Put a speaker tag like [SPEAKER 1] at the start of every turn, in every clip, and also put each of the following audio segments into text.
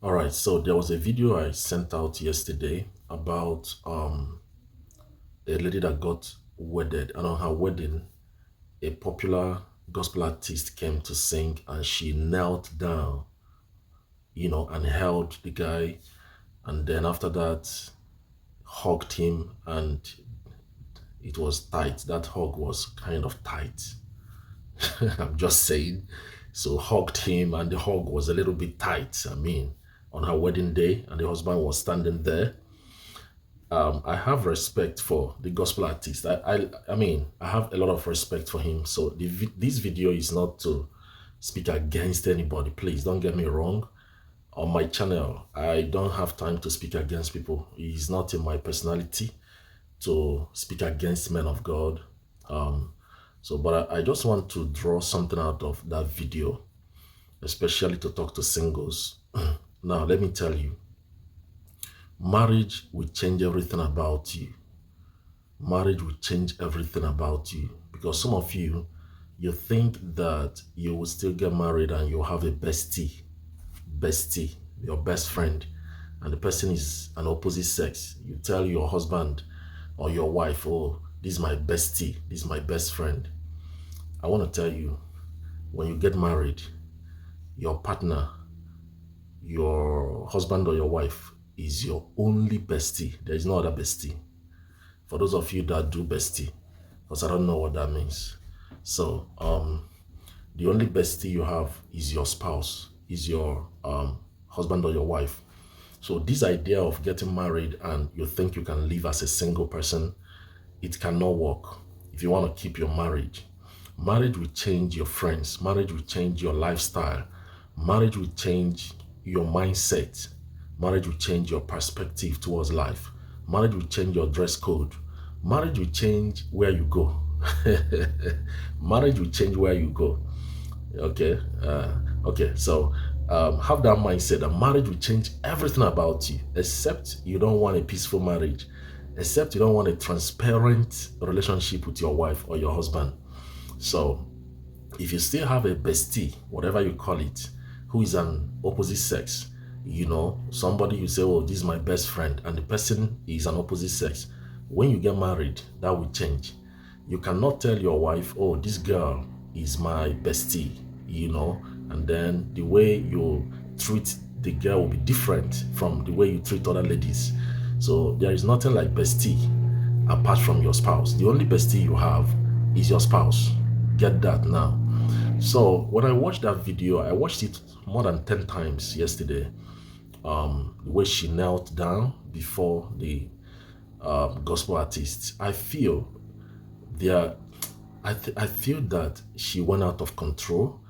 [SPEAKER 1] All right, so there was a video I sent out yesterday about a lady that got wedded, and on her wedding, a popular gospel artist came to sing, and she knelt down, and held the guy, and then after that, hugged him, and it was tight. That hug was kind of tight. I'm just saying. So hugged him, and the hug was a little bit tight. I mean, on her wedding day, and the husband was standing there. I have respect for the gospel artist. I mean, I have a lot of respect for him. So this video is not to speak against anybody. Please don't get me wrong. On my channel, I don't have time to speak against people. It's not in my personality to speak against men of God. But I just want to draw something out of that video, especially to talk to singles. Now, let me tell you, marriage will change everything about you. Marriage will change everything about you, because some of you, you think that you will still get married and you'll have a bestie, your best friend, and the person is an opposite sex. You tell your husband or your wife, oh, this is my bestie, this is my best friend. I want to tell you, when you get married, your partner, your husband or your wife is your only bestie. There is no other bestie. For those of you that do bestie, because I don't know what that means. So the only bestie you have is your spouse, is your husband or your wife. So this idea of getting married and you think you can live as a single person, it cannot work. If you want to keep your marriage, marriage will change your friends, marriage will change your lifestyle, marriage will change your mindset, marriage will change your perspective towards life, marriage will change your dress code, marriage will change where you go. Marriage will change where you go. Okay, so have that mindset that marriage will change everything about you, except you don't want a peaceful marriage, except you don't want a transparent relationship with your wife or your husband. So if you still have a bestie, whatever you call it, who is an opposite sex, somebody you say, oh, this is my best friend, and the person is an opposite sex, when you get married, that will change. You cannot tell your wife, oh, this girl is my bestie, and then the way you treat the girl will be different from the way you treat other ladies. So there is nothing like bestie apart from your spouse. The only bestie you have is your spouse. Get that now. So when I watched that video, I watched it more than 10 times yesterday. The way she knelt down before the gospel artists, I feel I feel that she went out of control.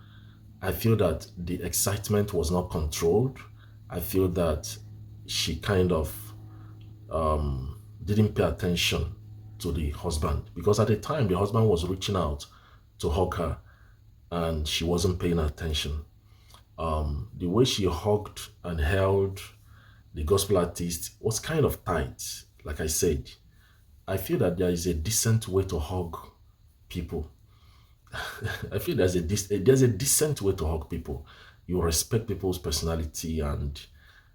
[SPEAKER 1] I feel that the excitement was not controlled. I feel that she kind of didn't pay attention to the husband, because at the time the husband was reaching out to hug her and she wasn't paying attention. The way she hugged and held the gospel artist was kind of tight. Like I said, I feel that there is a decent way to hug people. I feel there's a decent way to hug people. You respect people's personality, and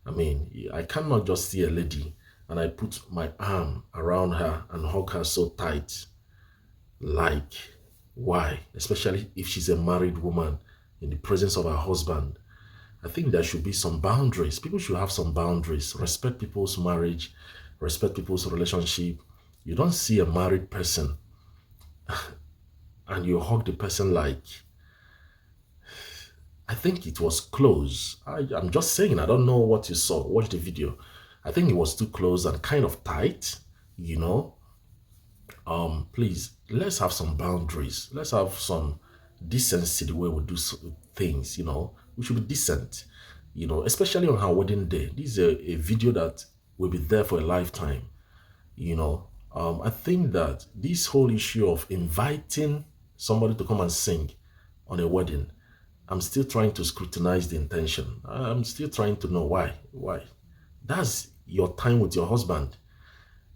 [SPEAKER 1] I mean, I cannot just see a lady and I put my arm around her and hug her so tight. Like, why? Especially if she's a married woman in the presence of her husband. I think there should be some boundaries. People should have some boundaries. Respect people's marriage, respect people's relationship. You don't see a married person and you hug the person like, I think it was close. I'm just saying, I don't know what you saw. Watch the video. I think it was too close and kind of tight, Please, let's have some boundaries. Let's have some decency the way we do things, We should be decent, especially on her wedding day. This is a video that will be there for a lifetime, I think that this whole issue of inviting somebody to come and sing on a wedding, I'm still trying to scrutinize the intention. I'm still trying to know why. That's your time with your husband.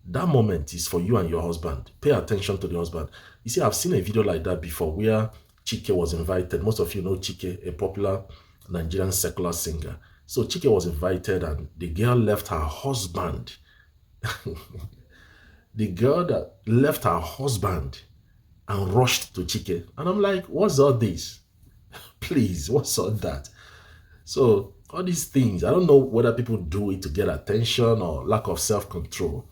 [SPEAKER 1] That moment is for you and your husband. Pay attention to the husband. You see, I've seen a video like that before where Chike was invited. Most of you know Chike, a popular Nigerian secular singer. So Chike was invited and the girl left her husband. The girl that left her husband and rushed to Chike. And I'm like, what's all this? Please, what's all that? So all these things, I don't know whether people do it to get attention or lack of self-control.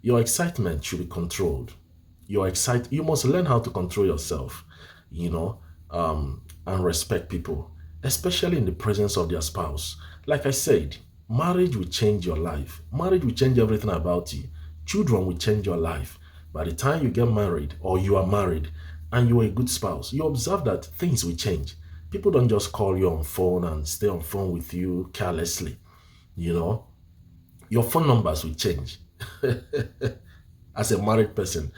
[SPEAKER 1] Your excitement should be controlled. You must learn how to control yourself, you know, and respect people, especially in the presence of their spouse. Like I said, marriage will change your life. Marriage will change everything about you. Children will change your life. By the time you get married or you are married and you are a good spouse, you observe that things will change. People don't just call you on phone and stay on phone with you carelessly. You know, your phone numbers will change. As a married person,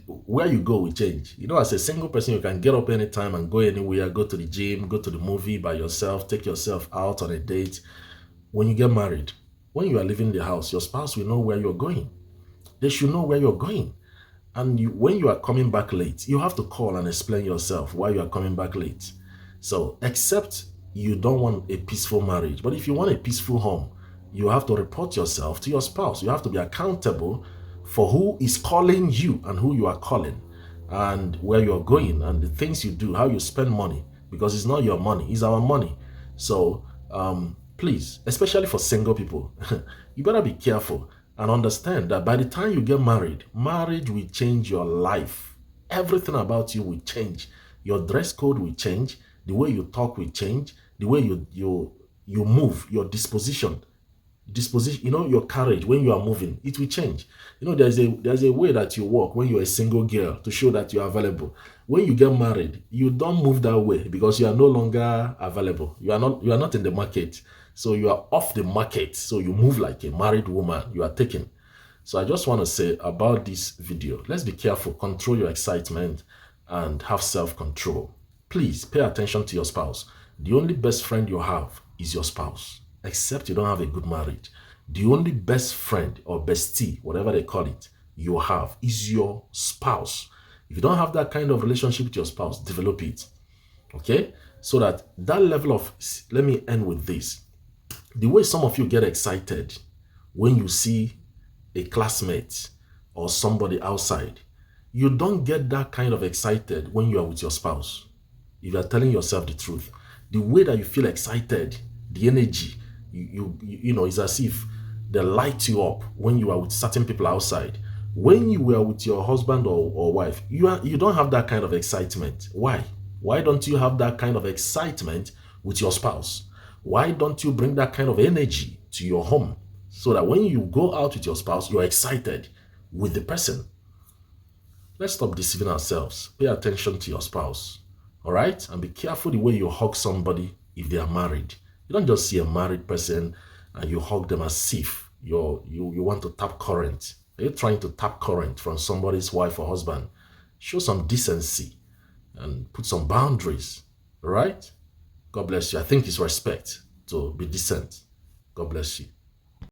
[SPEAKER 1] where you go will change. You know, as a single person, you can get up anytime and go anywhere, go to the gym, go to the movie by yourself, take yourself out on a date. When you get married, when you are leaving the house, your spouse will know where you're going. They should know where you're going. And when you are coming back late, you have to call and explain yourself why you are coming back late. So, except you don't want a peaceful marriage, but if you want a peaceful home, you have to report yourself to your spouse. You have to be accountable for who is calling you and who you are calling and where you're going and the things you do, how you spend money, because it's not your money, it's our money. So please, especially for single people, you better be careful and understand that by the time you get married, marriage will change your life. Everything about you will change. Your dress code will change. The way you talk will change. The way you move, your disposition, you know, your carriage when you are moving, it will change. You know, there's a way that you walk when you're a single girl to show that you are available. When you get married, you don't move that way because you are no longer available. You are not in the market. So you are off the market. So you move like a married woman. You are taken. So I just want to say about this video, let's be careful, control your excitement and have self-control. Please pay attention to your spouse. The only best friend you have is your spouse. Except you don't have a good marriage. The only best friend or bestie, whatever they call it, you have is your spouse. If you don't have that kind of relationship with your spouse, develop it. Okay? So that level of, let me end with this. The way some of you get excited when you see a classmate or somebody outside, you don't get that kind of excited when you are with your spouse. If you are telling yourself the truth, the way that you feel excited, the energy, you know, it's as if they light you up when you are with certain people outside. When you were with your husband or wife, you don't have that kind of excitement. Why? Why don't you have that kind of excitement with your spouse? Why don't you bring that kind of energy to your home so that when you go out with your spouse, you're excited with the person? Let's stop deceiving ourselves. Pay attention to your spouse. All right? And be careful the way you hug somebody if they are married. You don't just see a married person and you hug them as if you want to tap current. Are you trying to tap current from somebody's wife or husband? Show some decency and put some boundaries. All right? God bless you. I think it's respect to be decent. God bless you.